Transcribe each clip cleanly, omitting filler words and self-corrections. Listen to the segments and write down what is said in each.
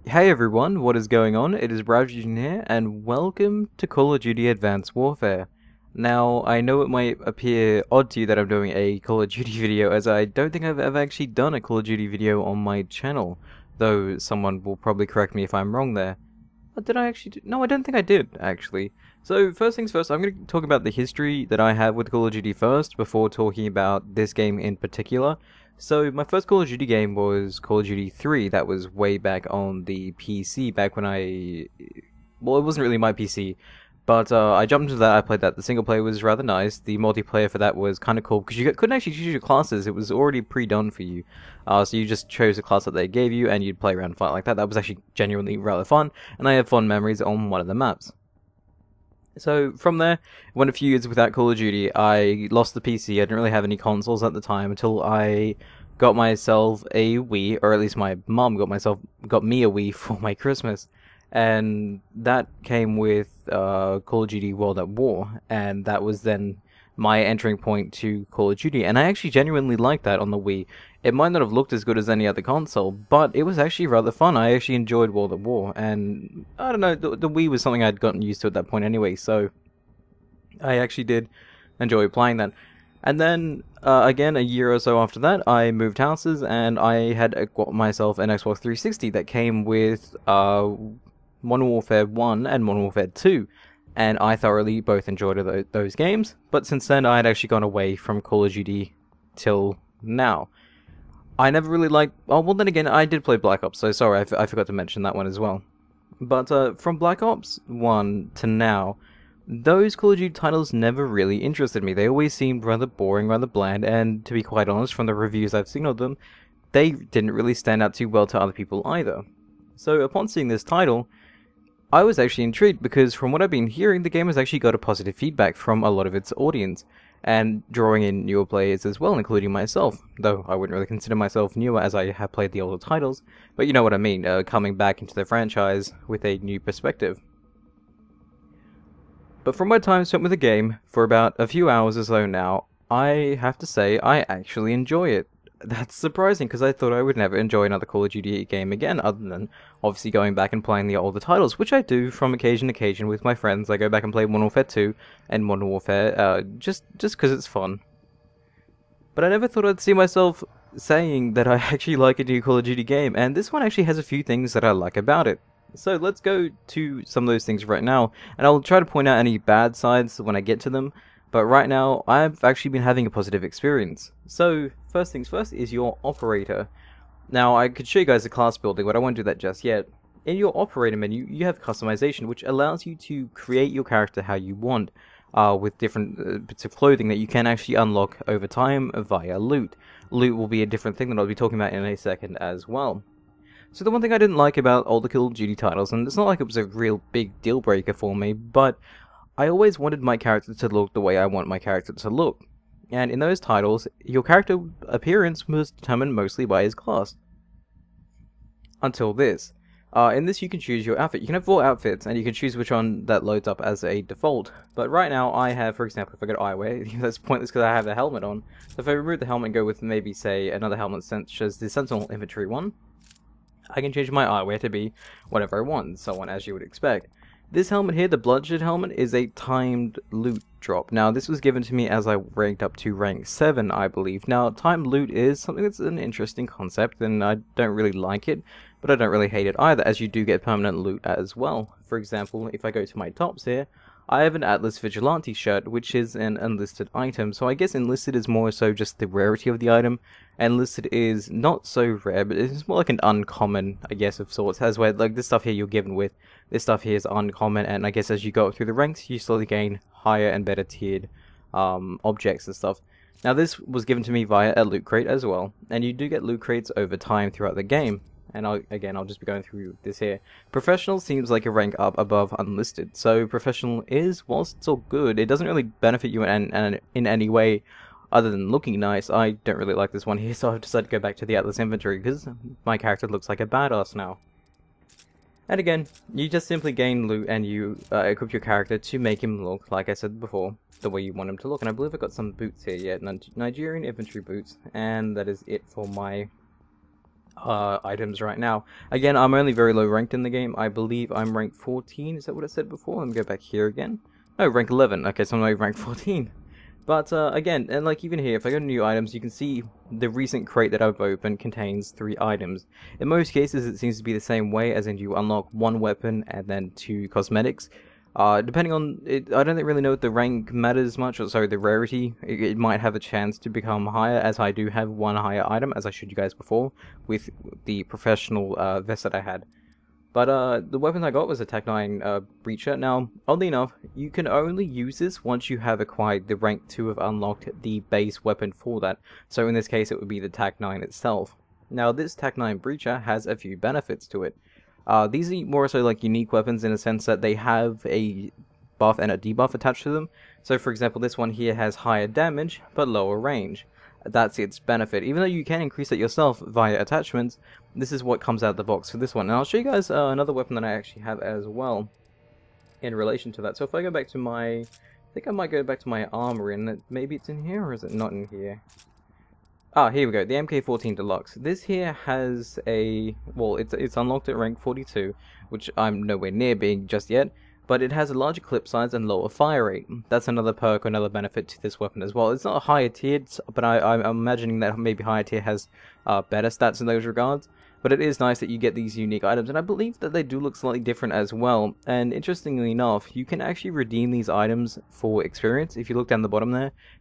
Hey everyone, what is going on? It is Browjugen here, and welcome to Call of Duty Advanced Warfare. Now, I know it might appear odd to you that I'm doing a Call of Duty video, as I don't think I've ever actually done a Call of Duty video on my channel, though someone will probably correct me if I'm wrong there. But did I actually do? No, I don't think I did, actually. So, first things first, I'm going to talk about the history that I have with Call of Duty first, before talking about this game in particular. So, my first Call of Duty game was Call of Duty 3, that was way back on the PC, back when well, it wasn't really my PC, but I jumped into that, I played that. The single player was rather nice, the multiplayer for that was kind of cool, because you couldn't actually choose your classes, it was already pre-done for you. So you just chose a class that they gave you, and you'd play around and fight like that. That was actually genuinely rather fun, and I have fond memories on one of the maps. So from there, went a few years without Call of Duty. I lost the PC. I didn't really have any consoles at the time until I got myself a Wii, or at least my mum got me a Wii for my Christmas, and that came with Call of Duty World at War, and that was then my entering point to Call of Duty, and I actually genuinely liked that on the Wii. It might not have looked as good as any other console, but it was actually rather fun. I actually enjoyed World at War, and I don't know, the Wii was something I'd gotten used to at that point anyway, so I actually did enjoy playing that. And then, again, a year or so after that, I moved houses, and I had got myself an Xbox 360 that came with Modern Warfare 1 and Modern Warfare 2, and I thoroughly both enjoyed those games, but since then I had actually gone away from Call of Duty till now. I never really liked... Oh, well then again, I did play Black Ops, so sorry, I forgot to mention that one as well. But from Black Ops 1 to now, those Call of Duty titles never really interested me. They always seemed rather boring, rather bland, and to be quite honest, from the reviews I've seen of them, they didn't really stand out too well to other people either. So upon seeing this title, I was actually intrigued because from what I've been hearing, the game has actually got a positive feedback from a lot of its audience, and drawing in newer players as well, including myself, though I wouldn't really consider myself newer as I have played the older titles, but you know what I mean, coming back into the franchise with a new perspective. But from my time spent with the game, for about a few hours or so now, I have to say I actually enjoy it. That's surprising, because I thought I would never enjoy another Call of Duty game again, other than obviously going back and playing the older titles, which I do from occasion to occasion with my friends. I go back and play Modern Warfare 2 and Modern Warfare, just because it's fun. But I never thought I'd see myself saying that I actually like a new Call of Duty game, and this one actually has a few things that I like about it. So let's go to some of those things right now, and I'll try to point out any bad sides when I get to them. But right now, I've actually been having a positive experience. So, first things first is your operator. Now, I could show you guys the class building, but I won't do that just yet. In your operator menu, you have customization, which allows you to create your character how you want, with different bits of clothing that you can actually unlock over time via loot. Loot will be a different thing that I'll be talking about in a second as well. So the one thing I didn't like about older Call of Duty titles, and it's not like it was a real big deal breaker for me, but I always wanted my character to look the way I want my character to look. And in those titles, your character appearance was determined mostly by his class. Until this. In this you can choose your outfit. You can have 4 outfits, and you can choose which one that loads up as a default. But right now I have, for example, if I go to eyewear, that's pointless because I have the helmet on. So if I remove the helmet and go with maybe, say, another helmet such as the Sentinel Infantry one, I can change my eyewear to be whatever I want, and so on, as you would expect. This helmet here, the Bloodshed helmet, is a timed loot drop. Now, this was given to me as I ranked up to rank 7, I believe. Now, timed loot is something that's an interesting concept, and I don't really like it, but I don't really hate it either, as you do get permanent loot as well. For example, if I go to my tops here, I have an Atlas Vigilante shirt, which is an enlisted item, so I guess enlisted is more so just the rarity of the item. Enlisted is not so rare, but it's more like an uncommon, I guess, of sorts, as where, like, this stuff here you're given with, this stuff here is uncommon, and I guess as you go up through the ranks, you slowly gain higher and better tiered objects and stuff. Now this was given to me via a loot crate as well, and you do get loot crates over time throughout the game. And I'll just be going through this here. Professional seems like a rank up above Unlisted. So Professional is, whilst it's all good, it doesn't really benefit you in any way other than looking nice. I don't really like this one here, so I've decided to go back to the Atlas Infantry because my character looks like a badass now. And again, you just simply gain loot and you equip your character to make him look, like I said before, the way you want him to look. And I believe I've got some boots here, yeah, Nigerian infantry boots, and that is it for my items right now. Again, I'm only very low ranked in the game. I believe I'm rank 14. Is that what I said before? Let me go back here again. Oh, rank 11. Okay, so I'm only rank 14. But again, and like even here, if I go to new items, you can see the recent crate that I've opened contains 3 items. In most cases, it seems to be the same way, as in you unlock 1 weapon and then 2 cosmetics. Depending on it, I don't really know if the rank matters much, or sorry, the rarity. It might have a chance to become higher, as I do have 1 higher item, as I showed you guys before, with the professional vest that I had. But the weapon I got was a Tech 9 Breacher. Now, oddly enough, you can only use this once you have acquired the rank 2 of unlocked the base weapon for that. So in this case, it would be the Tech 9 itself. Now, this Tech 9 Breacher has a few benefits to it. These are more so like unique weapons in a sense that they have a buff and a debuff attached to them. So for example, this one here has higher damage, but lower range. That's its benefit. Even though you can increase it yourself via attachments, this is what comes out of the box for this one. And I'll show you guys another weapon that I actually have as well in relation to that. So if I go back to my... I think I might go back to my armory, and maybe it's in here, or is it not in here? Ah, here we go, the MK14 Deluxe. This here has a... well, it's unlocked at rank 42, which I'm nowhere near being just yet, but it has a larger clip size and lower fire rate. That's another perk or another benefit to this weapon as well. It's not a higher tier, but I'm imagining that maybe higher tier has better stats in those regards. But it is nice that you get these unique items, and I believe that they do look slightly different as well. And interestingly enough, you can actually redeem these items for experience. If you look down the bottom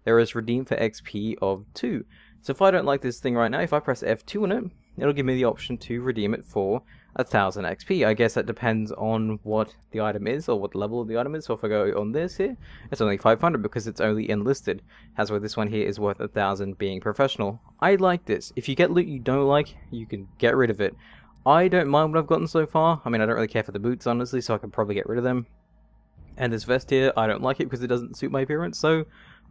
there is redeem for XP of 2. So if I don't like this thing right now, if I press F2 on it, it'll give me the option to redeem it for 1000 XP. I guess that depends on what the item is, or what level of the item is. So if I go on this here, it's only 500 because it's only enlisted. As where this one here is worth 1000 being professional. I like this. If you get loot you don't like, you can get rid of it. I don't mind what I've gotten so far. I mean, I don't really care for the boots, honestly, so I can probably get rid of them. And this vest here, I don't like it because it doesn't suit my appearance, so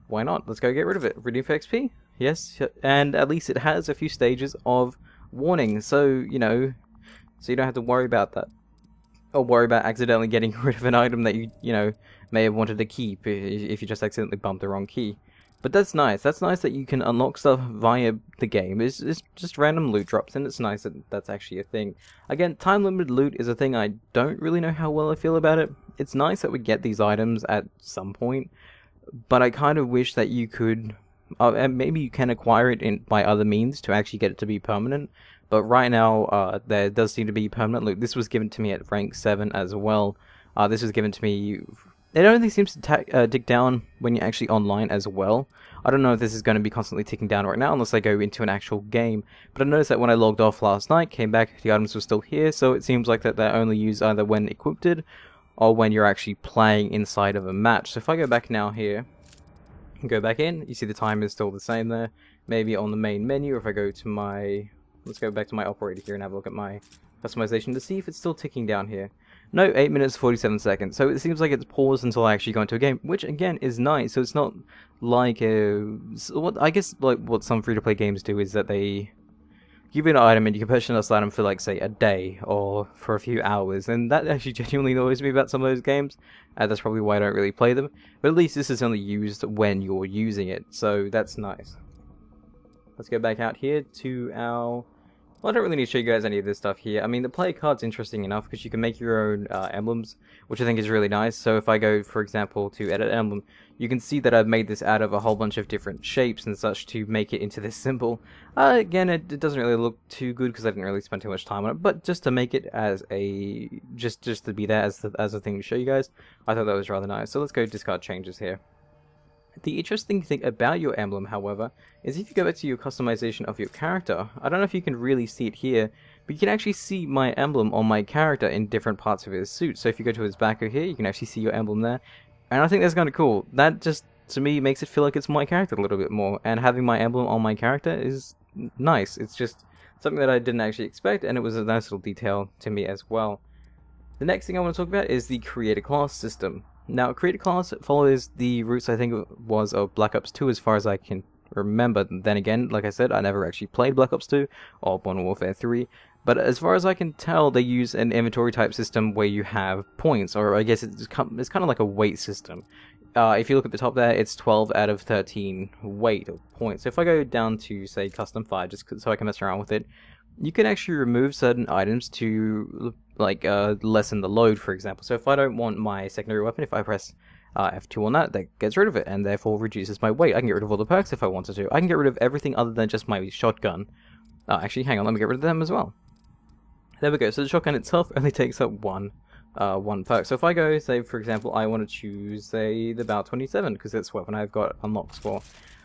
why not? Let's go get rid of it. Redeem for XP? Yes, and at least it has a few stages of warning, so, you know, so you don't have to worry about that. Or worry about accidentally getting rid of an item that you know, may have wanted to keep if you just accidentally bumped the wrong key. But that's nice. That's nice that you can unlock stuff via the game. It's just random loot drops, and it's nice that that's actually a thing. Again, time-limited loot is a thing I don't really know how well I feel about it. It's nice that we get these items at some point, but I kind of wish that you could... and maybe you can acquire it by other means to actually get it to be permanent. But right now, there does seem to be permanent loot. This was given to me at rank 7 as well. This was given to me... It only seems to tick down when you're actually online as well. I don't know if this is going to be constantly ticking down right now unless I go into an actual game. But I noticed that when I logged off last night, came back, the items were still here. So it seems like that they're only used either when equipped or when you're actually playing inside of a match. So if I go back now here, go back in, you see the time is still the same there. Maybe on the main menu, if I go to my... Let's go back to my operator here and have a look at my customization to see if it's still ticking down here. No, 8 minutes 47 seconds. So it seems like it's paused until I actually go into a game, which again is nice. So it's not like what I guess like what some free-to-play games do is that they give you an item and you can purchase this item for like say a day or for a few hours, and that actually genuinely annoys me about some of those games. That's probably why I don't really play them. But at least this is only used when you're using it, so that's nice. Let's go back out here to our... Well, I don't really need to show you guys any of this stuff here. I mean, the player card's interesting enough because you can make your own emblems, which I think is really nice. So if I go, for example, to edit emblem, you can see that I've made this out of a whole bunch of different shapes and such to make it into this symbol. Again, it doesn't really look too good because I didn't really spend too much time on it, but just to make it as a... just to be there as a thing to show you guys, I thought that was rather nice. So let's go discard changes here. The interesting thing about your emblem, however, is if you go back to your customization of your character, I don't know if you can really see it here, but you can actually see my emblem on my character in different parts of his suit. So if you go to his back over here, you can actually see your emblem there, and I think that's kind of cool. That just, to me, makes it feel like it's my character a little bit more, and having my emblem on my character is nice. It's just something that I didn't actually expect, and it was a nice little detail to me as well. The next thing I want to talk about is the creator class system. Now, creator class follows the roots, I think it was, of Black Ops 2 as far as I can remember. Then again, like I said, I never actually played Black Ops 2 or Modern Warfare 3. But as far as I can tell, they use an inventory type system where you have points, or I guess it's kind of like a weight system. If you look at the top there, it's 12 out of 13 weight or points. So if I go down to, say, Custom 5, just so I can mess around with it, you can actually remove certain items to like lessen the load, for example. So if I don't want my secondary weapon, if I press F2 on that, that gets rid of it and therefore reduces my weight. I can get rid of all the perks if I wanted to. I can get rid of everything other than just my shotgun. Actually, hang on, let me get rid of them as well. There we go. So the shotgun itself only takes up one perk. So if I go, say for example, I want to choose, say, the Bout 27 because it's the weapon I've got unlocked for.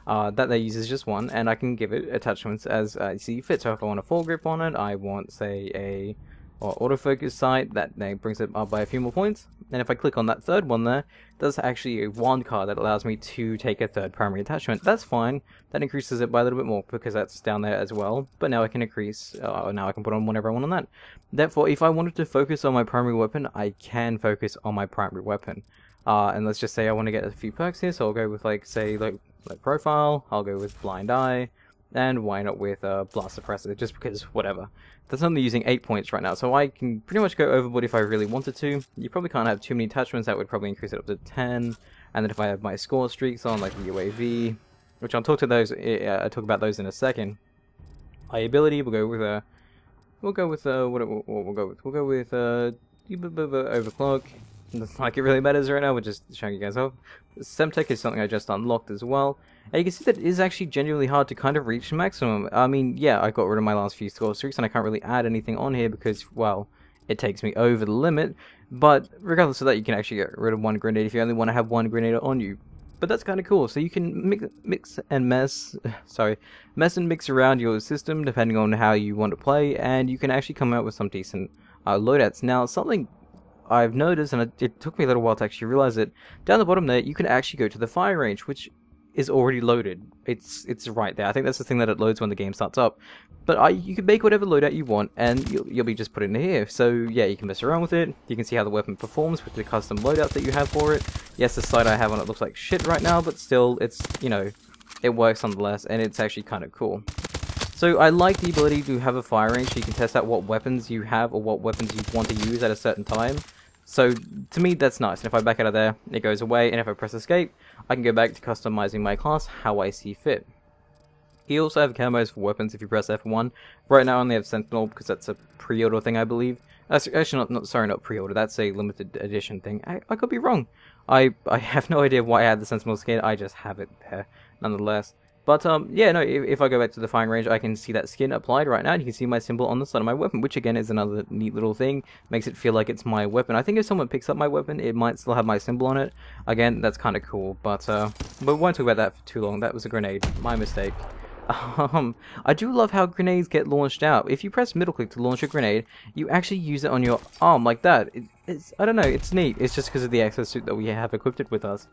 That they use is just one, and I can give it attachments as I see fit. So if I want a foregrip on it, I want, say, a autofocus sight, that brings it up by a few more points. And if I click on that third one there, there's actually a wand card that allows me to take a third primary attachment. That's fine. That increases it by a little bit more because that's down there as well. But now I can increase, now I can put on whatever I want on that. Therefore, if I wanted to focus on my primary weapon, I can focus on my primary weapon. And let's just say I want to get a few perks here, so I'll go with, like, say, like profile, I'll go with blind eye, and why not with blast suppressor, just because whatever. That's only using 8 points right now, so I can pretty much go overboard if I really wanted to. You probably can't have too many attachments, that would probably increase it up to 10. And then if I have my score streaks on, like the UAV, which I'll talk to those, I'll talk about those in a second. My ability, we'll go with overclock. Like it really matters right now, we're just showing you guys off. Semtech is something I just unlocked as well. And you can see that it is actually genuinely hard to kind of reach maximum. I mean, yeah, I got rid of my last few score streaks and I can't really add anything on here because, well, it takes me over the limit. But regardless of that, you can actually get rid of one grenade if you only want to have one grenade on you. But that's kind of cool. So you can mess and mix around your system depending on how you want to play, and you can actually come out with some decent loadouts. Now, something I've noticed, and it took me a little while to actually realize it, down the bottom there, you can actually go to the fire range, which is already loaded. It's right there. I think that's the thing that it loads when the game starts up. But you can make whatever loadout you want, and you'll be just put in here. So yeah, you can mess around with it. You can see how the weapon performs with the custom loadouts that you have for it. Yes, the sight I have on it looks like shit right now, but still, it's, you know, it works nonetheless, and it's actually kind of cool. So I like the ability to have a fire range so you can test out what weapons you have or what weapons you want to use at a certain time. So, to me, that's nice. And if I back out of there, it goes away. And if I press escape, I can go back to customizing my class how I see fit. You also have camos for weapons if you press F1. Right now, I only have Sentinel because that's a pre-order thing, I believe. Actually, not pre-order. That's a limited edition thing. I could be wrong. I have no idea why I had the Sentinel skin. I just have it there, nonetheless. But, yeah, no, if I go back to the firing range, I can see that skin applied right now, and you can see my symbol on the side of my weapon, which, again, is another neat little thing. Makes it feel like it's my weapon. I think if someone picks up my weapon, it might still have my symbol on it. Again, that's kind of cool, but we won't talk about that for too long. That was a grenade. My mistake. I do love how grenades get launched out. If you press middle click to launch a grenade, you actually use it on your arm like that. I don't know, it's neat. It's just because of the exosuit that we have equipped with us.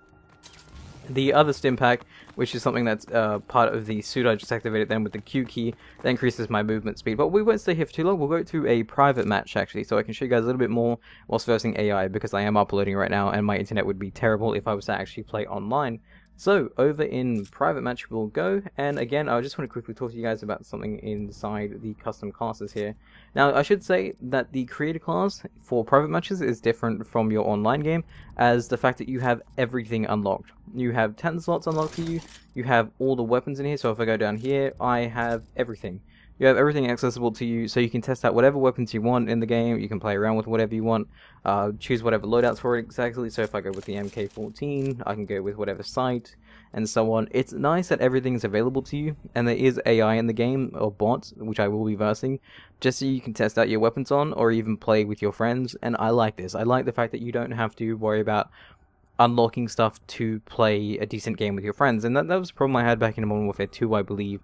The other stim pack, which is something that's part of the suit I just activated then with the Q key, that increases my movement speed. But we won't stay here for too long. We'll go to a private match actually, so I can show you guys a little bit more whilst versing AI, because I am uploading right now and my internet would be terrible if I was to actually play online. So, over in private match we'll go, and again, I just want to quickly talk to you guys about something inside the custom classes here. Now, I should say that the creator class for private matches is different from your online game, as the fact that you have everything unlocked. You have 10 slots unlocked for you, you have all the weapons in here, so if I go down here, I have everything. You have everything accessible to you, so you can test out whatever weapons you want in the game. You can play around with whatever you want, choose whatever loadouts for it exactly. So if I go with the MK14, I can go with whatever sight, and so on. It's nice that everything is available to you, and there is AI in the game, or bots, which I will be versing, just so you can test out your weapons on, or even play with your friends, and I like this. I like the fact that you don't have to worry about unlocking stuff to play a decent game with your friends, and that was a problem I had back in Modern Warfare 2, I believe.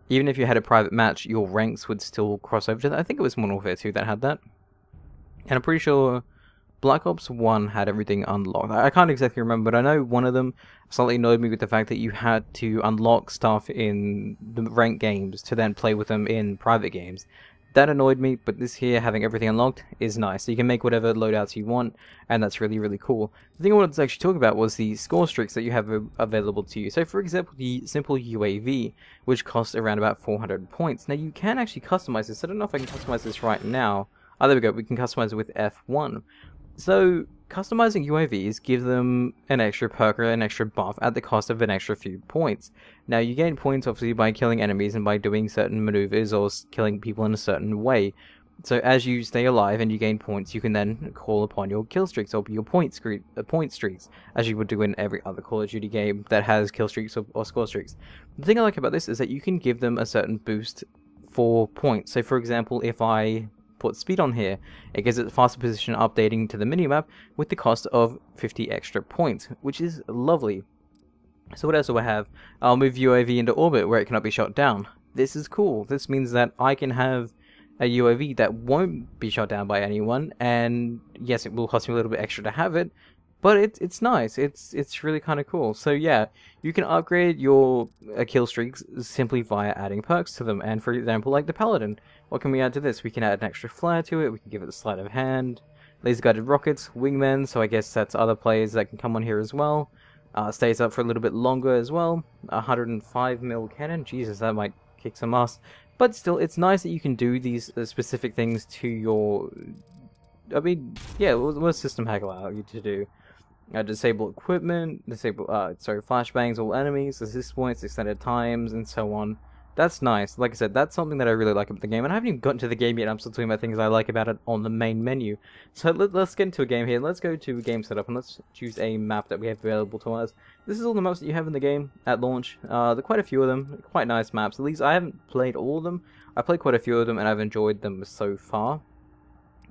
Even if you had a private match, your ranks would still cross over to that. I think it was Modern Warfare 2 that had that. And I'm pretty sure Black Ops 1 had everything unlocked. I can't exactly remember, but I know one of them slightly annoyed me with the fact that you had to unlock stuff in the ranked games to then play with them in private games. That annoyed me, but this here, having everything unlocked, is nice. So you can make whatever loadouts you want, and that's really, really cool. The thing I wanted to actually talk about was the score streaks that you have available to you. So, for example, the simple UAV, which costs around about 400 points. Now, you can actually customize this. I don't know if I can customize this right now. Oh, there we go. We can customize it with F1. So, customizing UAVs give them an extra perk or an extra buff at the cost of an extra few points. Now, you gain points obviously by killing enemies and by doing certain maneuvers or killing people in a certain way. So as you stay alive and you gain points, you can then call upon your kill streaks or your point streaks, as you would do in every other Call of Duty game that has kill streaks or score streaks. The thing I like about this is that you can give them a certain boost for points. So for example, if I put speed on here, it gives it faster position updating to the minimap with the cost of 50 extra points, which is lovely. So what else do I have? I'll move UAV into orbit where it cannot be shot down. This is cool. This means that I can have a UAV that won't be shot down by anyone, and yes, it will cost me a little bit extra to have it, but it's nice. It's really kind of cool. So yeah, you can upgrade your kill streaks simply via adding perks to them. And for example, like the Paladin, what can we add to this? We can add an extra flare to it. We can give it a sleight of hand, laser guided rockets, wingmen. So I guess that's other players that can come on here as well. Stays up for a little bit longer as well. 105mm cannon. Jesus, that might kick some ass. But still, it's nice that you can do these specific things to your... I mean, yeah, what does System Hack allow you to do? Disable equipment, disable, flashbangs, all enemies, assist points, extended times, and so on. That's nice. Like I said, that's something that I really like about the game, and I haven't even gotten to the game yet. I'm still talking about things I like about it on the main menu. So let's get into a game here. Let's go to game setup, and let's choose a map that we have available to us. This is all the maps that you have in the game at launch. There are quite a few of them, quite nice maps. At least I haven't played all of them. I played quite a few of them, and I've enjoyed them so far.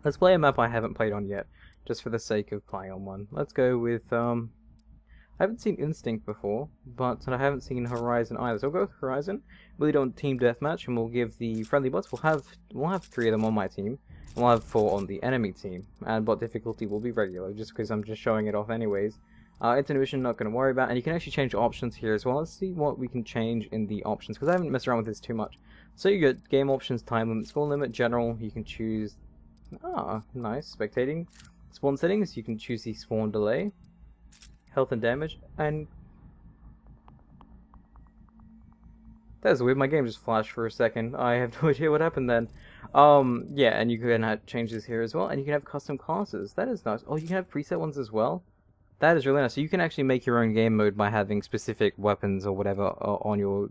Let's play a map I haven't played on yet, just for the sake of playing on one. Let's go with, I haven't seen Instinct before, but I haven't seen Horizon either. So we'll go with Horizon. We'll do team deathmatch, and we'll give the friendly bots. We'll have 3 of them on my team, and we'll have 4 on the enemy team. And bot difficulty will be regular, just because I'm just showing it off anyways. Intermission, not going to worry about. And you can actually change options here as well. Let's see what we can change in the options, because I haven't messed around with this too much. So you get game options, time limit, spawn limit, general. You can choose. Nice. Spectating. Spawn settings. You can choose the spawn delay, health and damage, and that's weird. My game just flashed for a second. I have no idea what happened then. Yeah, and you can change this here as well, and you can have custom classes. That is nice. Oh, you can have preset ones as well. That is really nice. So you can actually make your own game mode by having specific weapons or whatever on your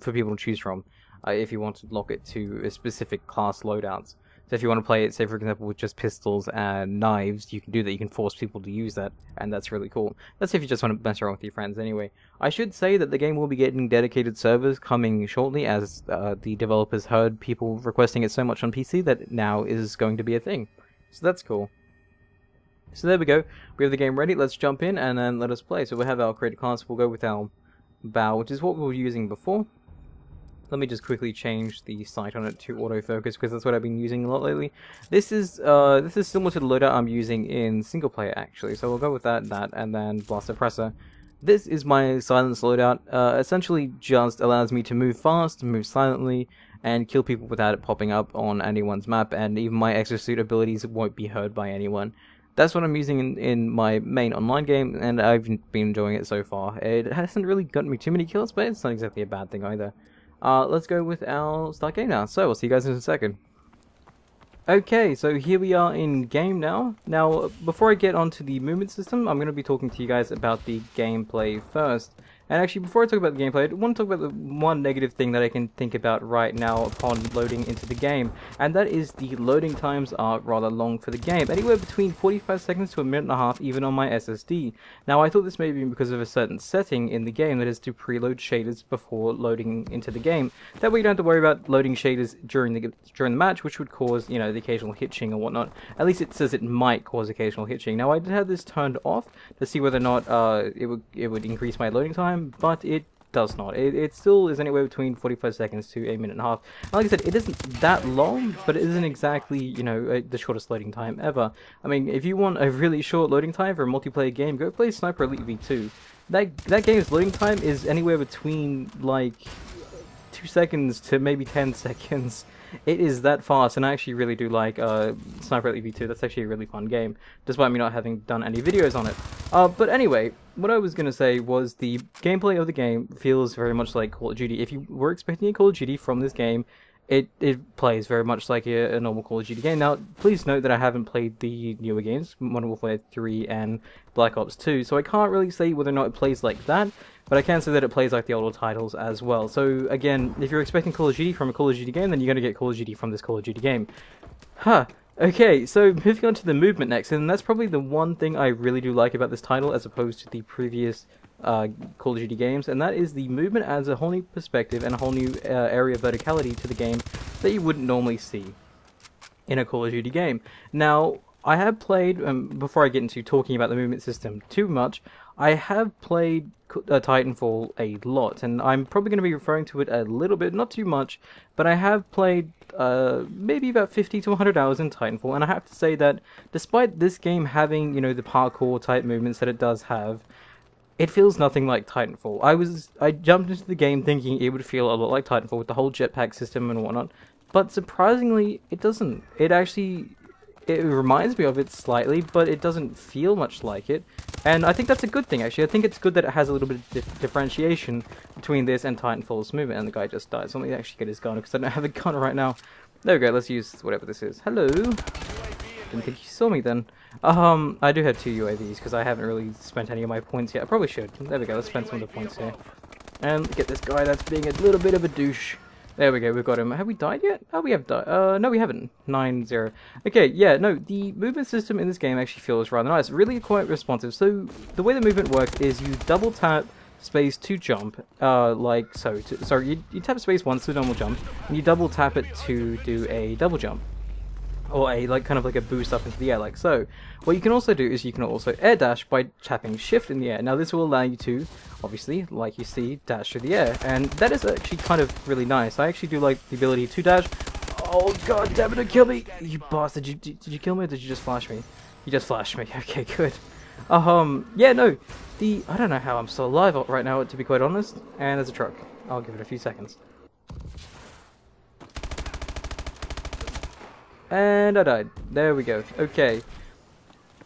for people to choose from. If you want to lock it to a specific class loadouts. So if you want to play it, say for example, with just pistols and knives, you can do that. You can force people to use that, and that's really cool. That's if you just want to mess around with your friends anyway. I should say that the game will be getting dedicated servers coming shortly, as the developers heard people requesting it so much on PC that it now is going to be a thing. So that's cool. So there we go. We have the game ready. Let's jump in and then let us play. So we'll have our created class. We'll go with our bow, which is what we were using before. Let me just quickly change the sight on it to autofocus, because that's what I've been using a lot lately. This is similar to the loadout I'm using in single player actually. So we'll go with that, and then blast suppressor. This is my silence loadout. Essentially just allows me to move fast, move silently, and kill people without it popping up on anyone's map, and even my exosuit abilities won't be heard by anyone. That's what I'm using in my main online game, and I've been enjoying it so far. It hasn't really gotten me too many kills, but it's not exactly a bad thing either. Let's go with our start game now. So, I'll see you guys in a second. Okay, so here we are in game now. Now, before I get onto the movement system, I'm going to be talking to you guys about the gameplay first. And actually, before I talk about the gameplay, I want to talk about the one negative thing that I can think about right now upon loading into the game. And that is the loading times are rather long for the game. Anywhere between 45 seconds to a minute and a half, even on my SSD. Now, I thought this may be because of a certain setting in the game that is to preload shaders before loading into the game. That way you don't have to worry about loading shaders during the match, which would cause, you know, the occasional hitching or whatnot. At least it says it might cause occasional hitching. Now, I did have this turned off to see whether or not it would increase my loading time, but it does not. It still is anywhere between 45 seconds to a minute and a half. And like I said, it isn't that long, but it isn't exactly, you know, the shortest loading time ever. I mean, if you want a really short loading time for a multiplayer game, go play Sniper Elite V2. That game's loading time is anywhere between, like, 2 seconds to maybe 10 seconds. It is that fast, and I actually really do like Sniper Elite V2. That's actually a really fun game, despite me not having done any videos on it. But anyway, what I was going to say was the gameplay of the game feels very much like Call of Duty. If you were expecting a Call of Duty from this game, it plays very much like a normal Call of Duty game. Now, please note that I haven't played the newer games, Modern Warfare 3 and Black Ops 2, so I can't really say whether or not it plays like that, but I can say that it plays like the older titles as well. So, again, if you're expecting Call of Duty from a Call of Duty game, then you're going to get Call of Duty from this Call of Duty game. Huh. Okay, so moving on to the movement next, and that's probably the one thing I really do like about this title as opposed to the previous Call of Duty games, and that is the movement adds a whole new perspective and a whole new area of verticality to the game that you wouldn't normally see in a Call of Duty game. Now, I have played, before I get into talking about the movement system too much, I have played Titanfall a lot, and I'm probably going to be referring to it a little bit, not too much, but I have played maybe about 50 to 100 hours in Titanfall, and I have to say that despite this game having, you know, the parkour type movements that it does have, it feels nothing like Titanfall. I jumped into the game thinking it would feel a lot like Titanfall with the whole jetpack system and whatnot, but surprisingly, it doesn't. It reminds me of it slightly, but it doesn't feel much like it, and I think that's a good thing, actually. I think it's good that it has a little bit of differentiation between this and Titanfall's movement, and the guy just died, so let me actually get his gun, because I don't have a gun right now. There we go, let's use whatever this is. Hello? Didn't think you saw me then. I do have 2 UAVs, because I haven't really spent any of my points yet. I probably should. There we go, let's spend some of the points here. And get this guy that's being a little bit of a douche. There we go, we've got him. Have we died yet? Oh, we have died. No, we haven't. 9-0. Okay, yeah, no, the movement system in this game actually feels rather nice. Really quite responsive. So, the way the movement works is you double tap space to jump, like so. Sorry, you tap space once to normal jump, and you double tap it to do a double jump. Or kind of like a boost up into the air, like so. What you can also do is you can also air dash by tapping shift in the air. Now this will allow you to, obviously, like you see, dash through the air. And that is actually kind of really nice. I actually do like the ability to dash. Oh god damn it, don't kill me! You bastard, did you kill me or did you just flash me? You just flashed me, okay, good. Yeah, no, I don't know how I'm still alive right now, to be quite honest. And there's a truck. I'll give it a few seconds. And I died. There we go. Okay.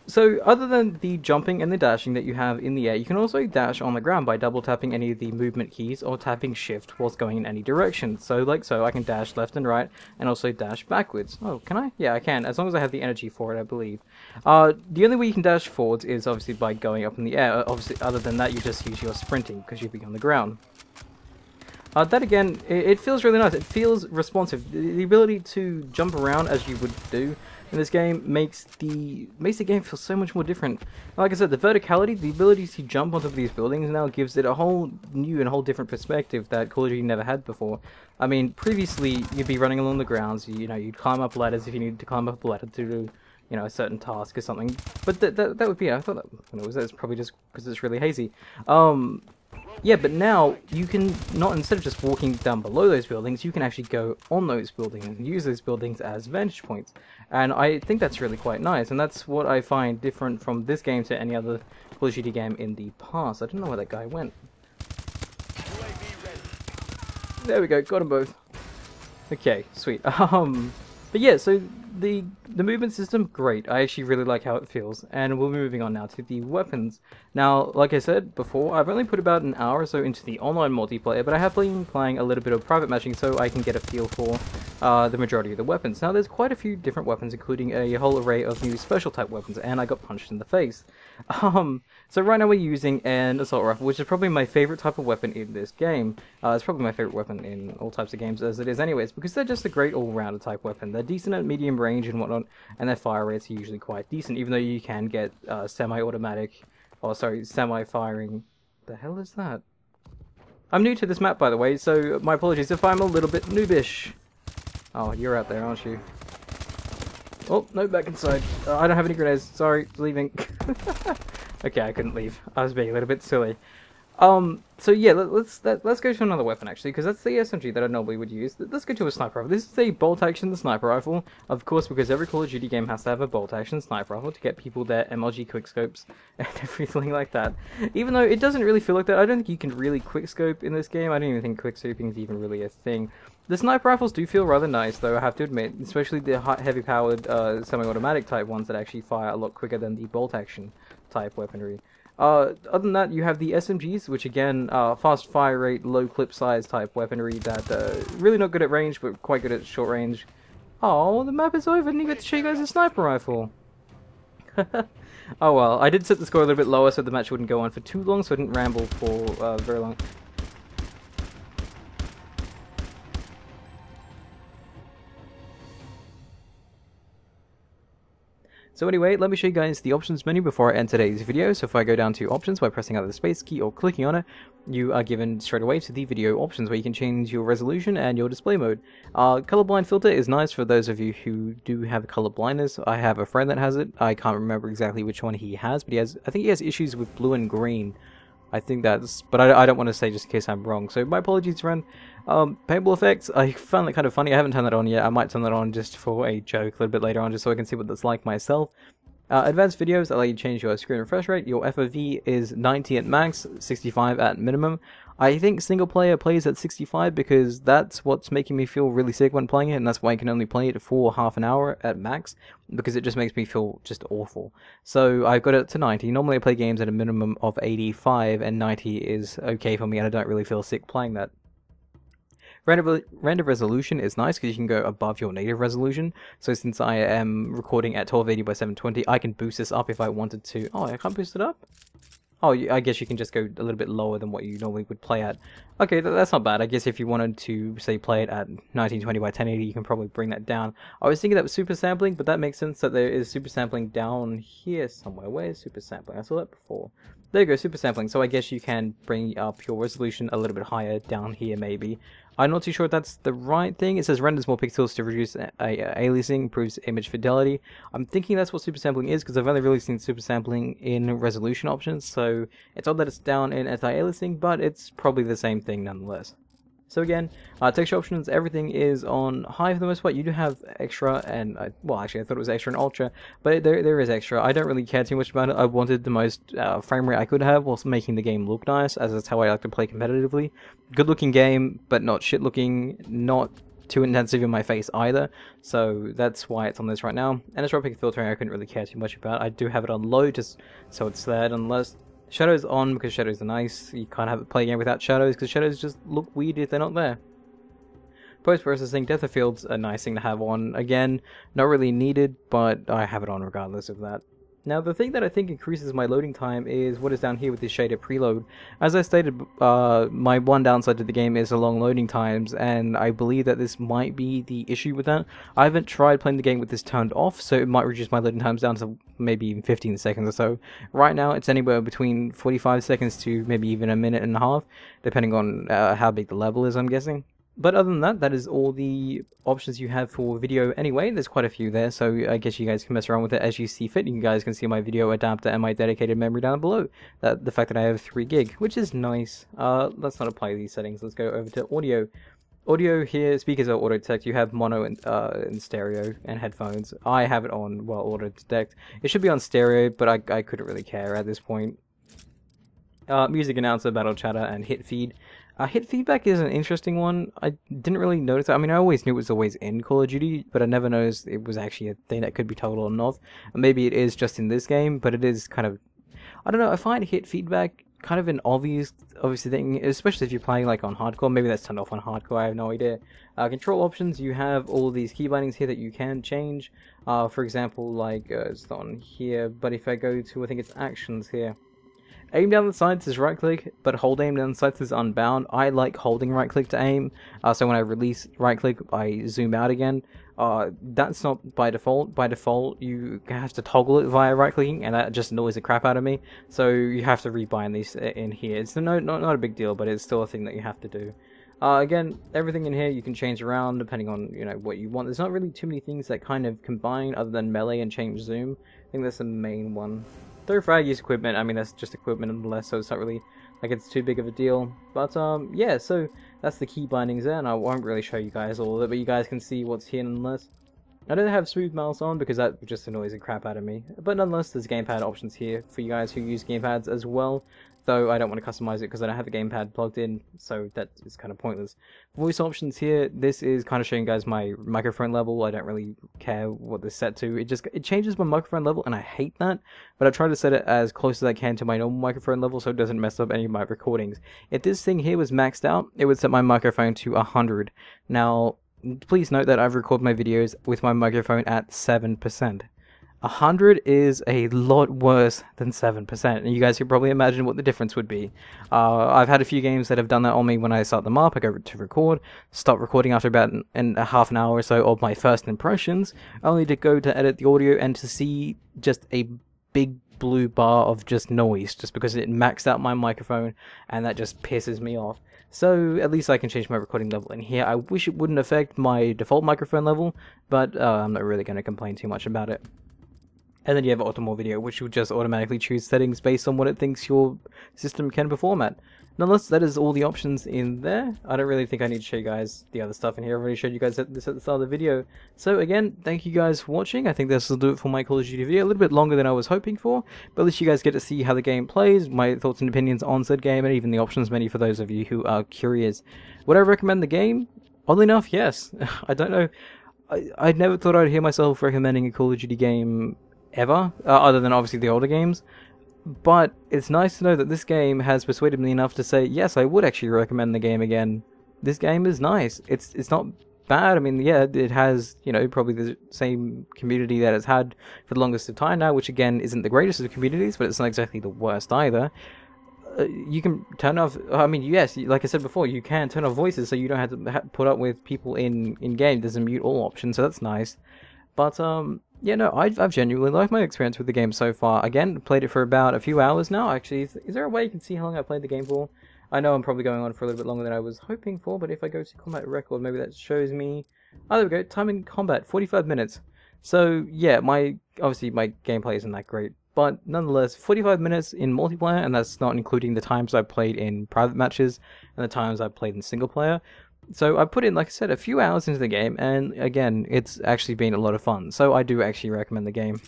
So, other than the jumping and the dashing that you have in the air, you can also dash on the ground by double tapping any of the movement keys or tapping shift whilst going in any direction. So, like so, I can dash left and right and also dash backwards. Oh, can I? Yeah, I can, as long as I have the energy for it, I believe. The only way you can dash forwards is obviously by going up in the air. Obviously, other than that, you just use your sprinting because you'll be on the ground. That again, it feels really nice. It feels responsive. The ability to jump around as you would do in this game makes the game feel so much more different. Like I said, the verticality, the ability to jump onto these buildings now gives it a whole new and whole different perspective that Call of Duty never had before. I mean, previously you'd be running along the grounds. You know, you'd climb up ladders if you needed to climb up a ladder to do, you know, a certain task or something. But that would be. I thought that's probably just because it's really hazy. Yeah, but now you can instead of just walking down below those buildings, you can actually go on those buildings and use those buildings as vantage points. And I think that's really quite nice, and that's what I find different from this game to any other Call of Duty game in the past. I don't know where that guy went. There we go, got them both. Okay, sweet. But yeah, so the movement system, great. I actually really like how it feels, and we'll be moving on now to the weapons. Now, like I said before, I've only put about an hour or so into the online multiplayer, but I have been playing a little bit of private matching so I can get a feel for the majority of the weapons. Now, there's quite a few different weapons, including a whole array of new special type weapons, and I got punched in the face. So right now we're using an assault rifle, which is probably my favorite type of weapon in this game. It's probably my favorite weapon in all types of games as it is anyways, because they're just a great all-rounder type weapon. They're decent at medium range and whatnot, and their fire rates are usually quite decent, even though you can get semi-automatic, or sorry, semi-firing. The hell is that? I'm new to this map, by the way, so my apologies if I'm a little bit noobish. Oh, you're out there, aren't you? Oh, no, back inside. I don't have any grenades. Sorry, leaving. Okay, I couldn't leave. I was being a little bit silly. So yeah, let's go to another weapon actually, because that's the SMG that I normally would use. Let's go to a sniper rifle. This is a bolt-action sniper rifle, of course, because every Call of Duty game has to have a bolt-action sniper rifle to get people their MLG quickscopes and everything like that. Even though it doesn't really feel like that, I don't think you can really quickscope in this game. I don't even think quickscoping is even really a thing. The sniper rifles do feel rather nice, though, I have to admit, especially the heavy-powered semi-automatic type ones that actually fire a lot quicker than the bolt-action type weaponry. Other than that, you have the SMGs, which again, fast fire rate, low clip size type weaponry that really not good at range, but quite good at short range. Oh, the map is over, and you get to show you guys a sniper rifle. Oh well, I did set the score a little bit lower so the match wouldn't go on for too long, so I didn't ramble for very long. So anyway, let me show you guys the options menu before I end today's video. So if I go down to options by pressing either the space key or clicking on it, you are given straight away to the video options where you can change your resolution and your display mode. Colorblind filter is nice for those of you who do have color blindness. I have a friend that has it. I can't remember exactly which one he has, but I think he has issues with blue and green. I think that's, but I don't want to say just in case I'm wrong. So my apologies, friend. Paintball effects, I found that kind of funny. I haven't turned that on yet. I might turn that on just for a joke a little bit later on, just so I can see what that's like myself. Advanced videos allow you to change your screen refresh rate. Your FOV is 90 at max, 65 at minimum. I think single player plays at 65 because that's what's making me feel really sick when playing it, and that's why I can only play it for half an hour at max, because it just makes me feel just awful. So I've got it to 90. Normally I play games at a minimum of 85, and 90 is okay for me, and I don't really feel sick playing that. Render resolution is nice because you can go above your native resolution. So since I am recording at 1280 by 720, I can boost this up if I wanted to. Oh, I can't boost it up? Oh, I guess you can just go a little bit lower than what you normally would play at. Okay, that's not bad. I guess if you wanted to, say, play it at 1920 by 1080, you can probably bring that down. I was thinking that was super sampling, but that makes sense that there is super sampling down here somewhere. Where is super sampling? I saw that before. There you go, super sampling. So I guess you can bring up your resolution a little bit higher down here, maybe. I'm not too sure if that's the right thing. It says renders more pixels to reduce aliasing, improves image fidelity. I'm thinking that's what super sampling is because I've only really seen super sampling in resolution options, so it's odd that it's down in anti-aliasing, but it's probably the same thing nonetheless. So again, texture options, everything is on high for the most part. You do have extra and, well actually I thought it was extra and ultra, but there is extra. I don't really care too much about it. I wanted the most frame rate I could have whilst making the game look nice, as that's how I like to play competitively. Good looking game, but not shit looking, not too intensive in my face either, so that's why it's on this right now. Anisotropic filtering I couldn't really care too much about. I do have it on low just so it's there, unless shadows on because shadows are nice. You can't have it play a game without shadows because shadows just look weird if they're not there. Post-processing, depth of field's a nice thing to have on. Again, not really needed, but I have it on regardless of that. Now, the thing that I think increases my loading time is what is down here with this shaded preload. As I stated, my one downside to the game is the long loading times, and I believe that this might be the issue with that. I haven't tried playing the game with this turned off, so it might reduce my loading times down to maybe even 15 seconds or so. Right now, it's anywhere between 45 seconds to maybe even a minute and a half, depending on how big the level is, I'm guessing. But other than that, that is all the options you have for video anyway. There's quite a few there, so I guess you guys can mess around with it as you see fit. You guys can see my video adapter and my dedicated memory down below. The fact that I have 3 gig, which is nice. Let's not apply these settings. Let's go over to audio. Audio here, speakers are auto detect. You have mono and stereo and headphones. I have it on, well, auto detect. It should be on stereo, but I couldn't really care at this point. Music announcer, battle chatter, and hit feed. Hit feedback is an interesting one. I didn't really notice it. I mean, I always knew it was always in Call of Duty, but I never noticed it was actually a thing that could be toggled on and off. Maybe it is just in this game, but it is kind of, I don't know, I find hit feedback kind of an obvious thing, especially if you're playing like on hardcore. Maybe that's turned off on hardcore, I have no idea. Control options, you have all these key bindings here that you can change. For example, like, it's not on here, but if I go to, I think it's actions here. Aim down the sights is right click, but hold aim down the sights is unbound. I like holding right click to aim, so when I release right click, I zoom out again. That's not by default. By default, you have to toggle it via right clicking, and that just annoys the crap out of me. So you have to rebind these in here. It's not a big deal, but it's still a thing that you have to do. Again, everything in here you can change around depending on what you want. There's not really too many things that kind of combine other than melee and change zoom. I think that's the main one. Throw frag, use equipment. I mean, that's just equipment nonetheless, so it's not really like it's too big of a deal. But yeah, so that's the key bindings there, and I won't really show you guys all of it, but you guys can see what's here nonetheless. I don't have smooth mouse on because that just annoys the crap out of me. But nonetheless, there's gamepad options here for you guys who use gamepads as well. Though I don't want to customize it because I don't have a gamepad plugged in, so that is kind of pointless. Voice options here, this is kind of showing you guys my microphone level. I don't really care what this is set to. It changes my microphone level, and I hate that. But I try to set it as close as I can to my normal microphone level so it doesn't mess up any of my recordings. If this thing here was maxed out, it would set my microphone to 100. Now, please note that I've recorded my videos with my microphone at 7%. 100 is a lot worse than 7%, and you guys can probably imagine what the difference would be. I've had a few games that have done that on me when I start them up. I go to record, stop recording after about a half an hour or so of my first impressions, only to go to edit the audio and to see just a big blue bar of just noise, just because it maxed out my microphone, and that just pisses me off. So at least I can change my recording level in here. I wish it wouldn't affect my default microphone level, but I'm not really going to complain too much about it. And then you have optimal video, which will just automatically choose settings based on what it thinks your system can perform at. Nonetheless, that is all the options in there. I don't really think I need to show you guys the other stuff in here. I've already showed you guys this at the start of the video. So again, thank you guys for watching. I think this will do it for my Call of Duty video. A little bit longer than I was hoping for, but at least you guys get to see how the game plays, my thoughts and opinions on said game, and even the options menu for those of you who are curious. Would I recommend the game? Oddly enough, yes. I don't know. I never thought I'd hear myself recommending a Call of Duty game ever, other than obviously the older games, but it's nice to know that this game has persuaded me enough to say, yes, I would actually recommend the game again. This game is nice. It's not bad. I mean, yeah, it has, you know, probably the same community that it's had for the longest of time now, which again isn't the greatest of communities, but it's not exactly the worst either. You can turn off, I mean, yes, like I said before, you can turn off voices so you don't have to put up with people in game. There's a mute all option, so that's nice. But yeah, no, I've genuinely liked my experience with the game so far. Again, played it for about a few hours now. Actually, is there a way you can see how long I played the game for? I know I'm probably going on for a little bit longer than I was hoping for, but if I go to combat record, maybe that shows me... Oh, there we go, time in combat, 45 minutes. So, yeah, obviously my gameplay isn't that great, but nonetheless, 45 minutes in multiplayer, and that's not including the times I played in private matches and the times I played in single player. So I put in, like I said, a few hours into the game, and again, it's actually been a lot of fun. So I do actually recommend the game.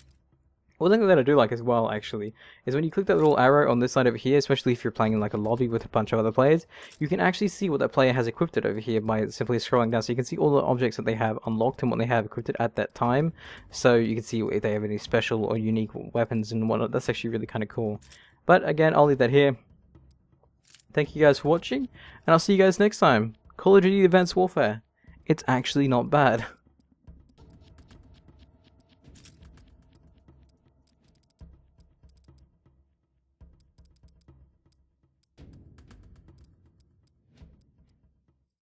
One thing that I do like as well, actually, is when you click that little arrow on this side over here, especially if you're playing in like a lobby with a bunch of other players, you can actually see what that player has equipped it over here by simply scrolling down. So you can see all the objects that they have unlocked and what they have equipped at that time. So you can see if they have any special or unique weapons and whatnot. That's actually really kind of cool. But again, I'll leave that here. Thank you guys for watching, and I'll see you guys next time. Call of Duty Advanced Warfare. It's actually not bad.